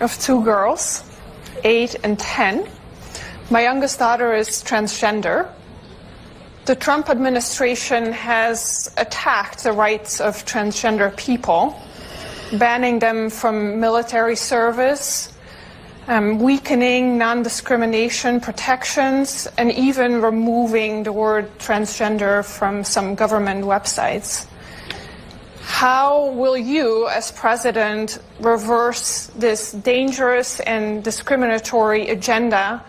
of two girls, 8 and 10. My youngest daughter is transgender. The Trump administration has attacked the rights of transgender people, banning them from military service, weakening non-discrimination protections, and even removing the word transgender from some government websites. How will you, as president, reverse this dangerous and discriminatory agenda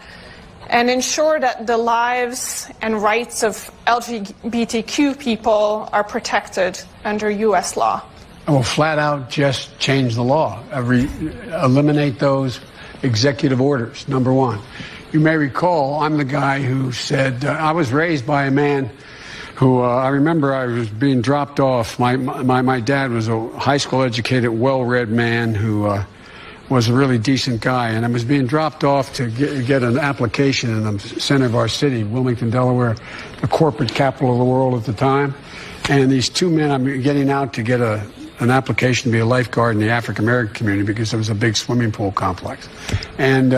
and ensure that the lives and rights of LGBTQ people are protected under U.S. law? I will flat out just change the law. Eliminate those executive orders, number one. You may recall, I'm the guy who said, I was raised by a man who, I remember I was being dropped off. My dad was a high school educated, well-read man who was a really decent guy, and I was being dropped off to get an application in the center of our city, Wilmington, Delaware, the corporate capital of the world at the time. And these two men, I'm getting out to get an application to be a lifeguard in the African-American community because there was a big swimming pool complex. And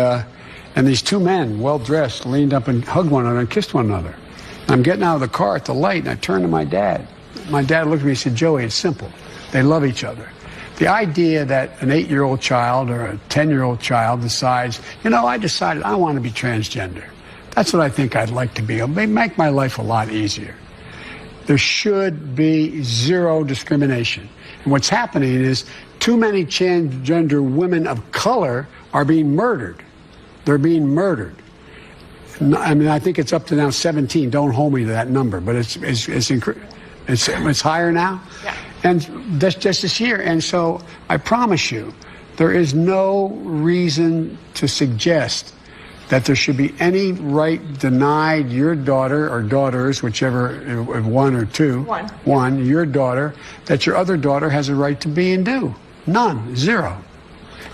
these two men, well-dressed, leaned up and hugged one another and kissed one another. I'm getting out of the car at the light, and I turned to my dad. My dad looked at me and said, Joey, it's simple. They love each other. The idea that an 8-year-old child or a 10-year-old child decides, I decided I want to be transgender. That's what I think I'd like to be. It'll make my life a lot easier. There should be zero discrimination. And what's happening is too many transgender women of color are being murdered. They're being murdered. I mean, I think it's up to now 17. Don't hold me to that number, but it's higher now. Yeah. And that's just this year. And so I promise you, there is no reason to suggest that there should be any right denied your daughter or daughters, whichever, one or two, one, your daughter, that your other daughter has a right to be and do. None. Zero.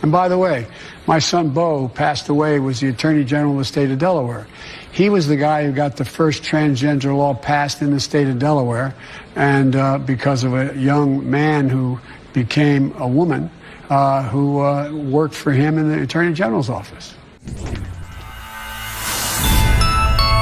And by the way, my son Bo passed away, was the Attorney General of the state of Delaware. He was the guy who got the first transgender law passed in the state of Delaware, and because of a young man who became a woman who worked for him in the Attorney General's office.